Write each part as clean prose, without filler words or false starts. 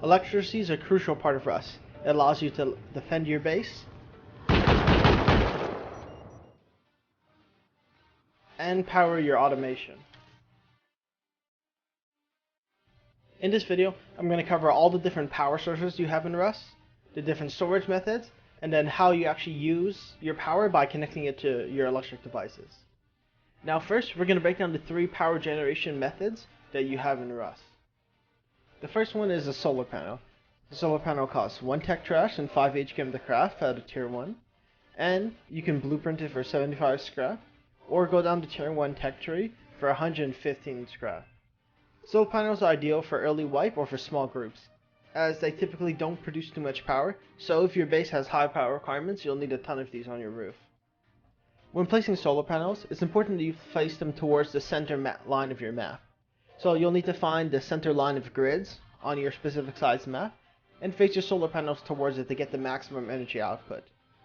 Electricity is a crucial part of Rust. It allows you to defend your base and power your automation. In this video, I'm going to cover all the different power sources you have in Rust, the different storage methods, and then how you actually use your power by connecting it to your electric devices. Now first, we're going to break down the 3 power generation methods that you have in Rust. The first one is a solar panel. The solar panel costs 1 tech trash and 5 HQM to craft out of tier 1, and you can blueprint it for 75 scrap, or go down to tier 1 tech tree for 115 scrap. Solar panels are ideal for early wipe or for small groups, as they typically don't produce too much power, so if your base has high power requirements, you'll need a ton of these on your roof. When placing solar panels, it's important that you place them towards the center line of your map. So you'll need to find the center line of grids on your specific size map, and face your solar panels towards it to get the maximum energy output.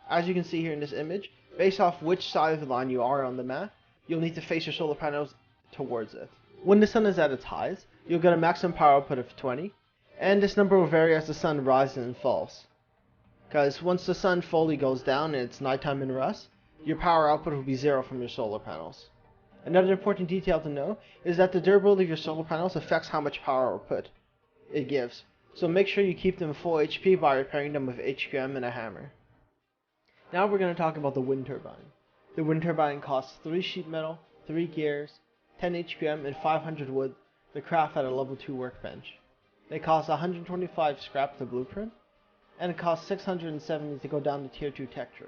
As you can see here in this image, based off which side of the line you are on the map, you'll need to face your solar panels towards it. When the sun is at its highest, you'll get a maximum power output of 20, and this number will vary as the sun rises and falls. Because once the sun fully goes down and it's nighttime in Rust, your power output will be 0 from your solar panels. Another important detail to know is that the durability of your solar panels affects how much power output it gives, so make sure you keep them full HP by repairing them with HQM and a hammer. Now we're going to talk about the wind turbine. The wind turbine costs 3 sheet metal, 3 gears, 10 HQM, and 500 wood to craft at a level 2 workbench. They cost 125 scrap to blueprint, and it costs 670 to go down to tier 2 tech tree.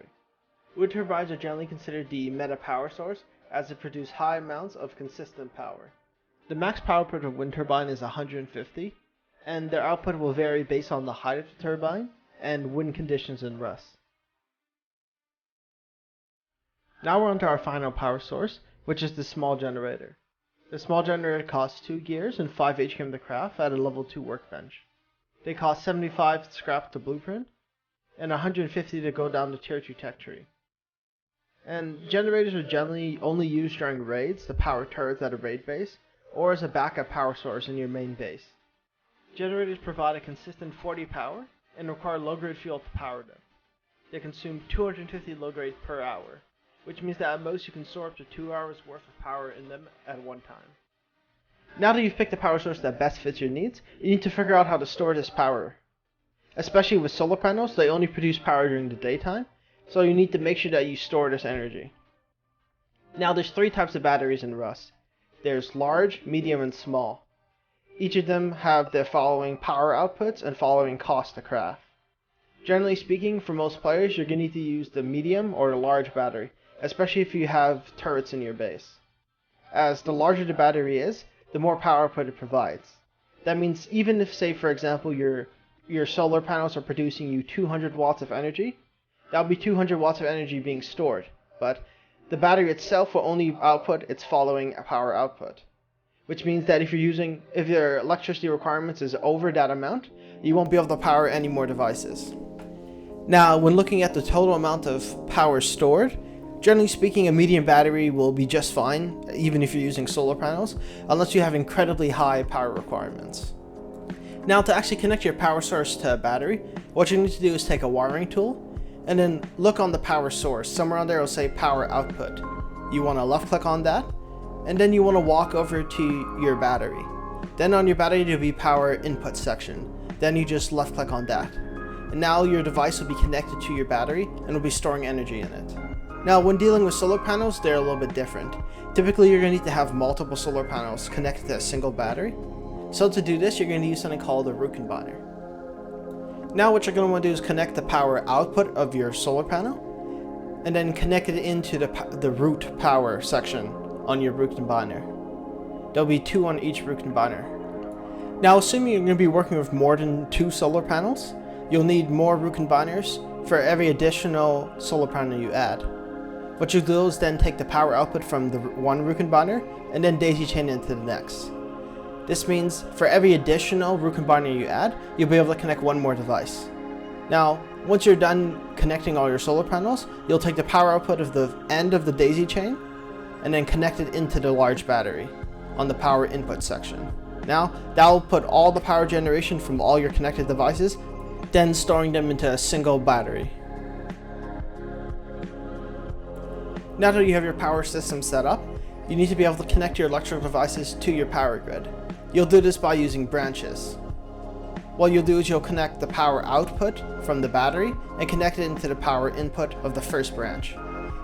Wind turbines are generally considered the meta power source, as it produces high amounts of consistent power. The max power output of wind turbine is 150, and their output will vary based on the height of the turbine and wind conditions in Rust. Now we're on to our final power source, which is the small generator. The small generator costs 2 gears and 5 HQM to craft at a level 2 workbench. They cost 75 scrap to blueprint, and 150 to go down to tier 2 tech tree. And generators are generally only used during raids to power turrets at a raid base, or as a backup power source in your main base. Generators provide a consistent 40 power, and require low-grade fuel to power them. They consume 250 low-grade per hour, which means that at most you can store up to 2 hours worth of power in them at one time. Now that you've picked the power source that best fits your needs, you need to figure out how to store this power. Especially with solar panels, they only produce power during the daytime, so you need to make sure that you store this energy. Now there's 3 types of batteries in Rust. There's large, medium, and small. Each of them have their following power outputs and following cost to craft. Generally speaking, for most players, you're going to need to use the medium or the large battery, especially if you have turrets in your base. As the larger the battery is, the more power output it provides. That means even if, say for example, your solar panels are producing you 200 watts of energy, that'll be 200 watts of energy being stored, but the battery itself will only output its following power output. Which means that if your electricity requirements is over that amount, you won't be able to power any more devices. Now, when looking at the total amount of power stored, generally speaking, a medium battery will be just fine, even if you're using solar panels, unless you have incredibly high power requirements. Now, to actually connect your power source to a battery, what you need to do is take a wiring tool, and then look on the power source. Somewhere on there will say power output. You want to left click on that, and then you want to walk over to your battery. Then on your battery there will be power input section. Then you just left click on that. And now your device will be connected to your battery and will be storing energy in it. Now when dealing with solar panels, they're a little bit different. Typically you're going to need to have multiple solar panels connected to a single battery. So to do this, you're going to use something called a root combiner. Now what you're going to want to do is connect the power output of your solar panel, and then connect it into the root power section on your root combiner. There'll be 2 on each root combiner. Now assuming you're going to be working with more than 2 solar panels, you'll need more root combiners for every additional solar panel you add. What you do is then take the power output from the one root combiner and then daisy chain it into the next. This means for every additional root combiner you add, you'll be able to connect 1 more device. Now, once you're done connecting all your solar panels, you'll take the power output of the end of the daisy chain and then connect it into the large battery on the power input section. Now, that will put all the power generation from all your connected devices, then storing them into a single battery. Now that you have your power system set up, you need to be able to connect your electrical devices to your power grid. You'll do this by using branches. What you'll do is you'll connect the power output from the battery and connect it into the power input of the first branch.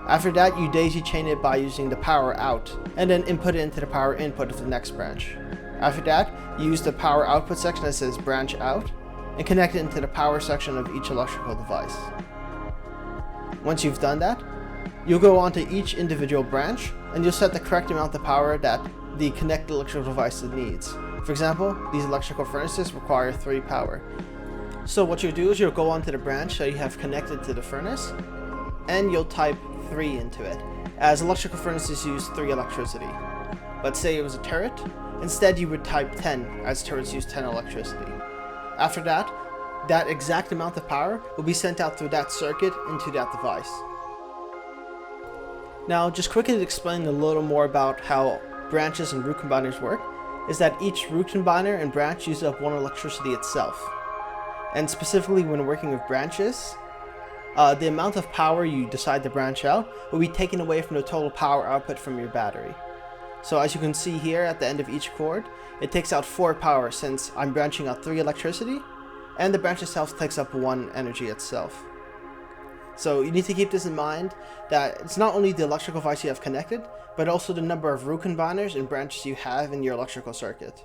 After that, you daisy chain it by using the power out, and then input it into the power input of the next branch. After that, you use the power output section that says branch out, and connect it into the power section of each electrical device. Once you've done that, you'll go onto each individual branch, and you'll set the correct amount of power that the connected electrical device needs. For example, these electrical furnaces require 3 power. So what you'll do is you'll go onto the branch that you have connected to the furnace, and you'll type 3 into it, as electrical furnaces use 3 electricity. But say it was a turret, instead you would type 10, as turrets use 10 electricity. After that, that exact amount of power will be sent out through that circuit into that device. Now, just quickly to explain a little more about how branches and root combiners work, is that each root combiner and branch uses up 1 electricity itself. And specifically when working with branches, the amount of power you decide to branch out will be taken away from the total power output from your battery. So as you can see here at the end of each cord, it takes out 4 power since I'm branching out 3 electricity, and the branch itself takes up 1 energy itself. So you need to keep this in mind, that it's not only the electrical device you have connected, but also the number of root combiners and branches you have in your electrical circuit.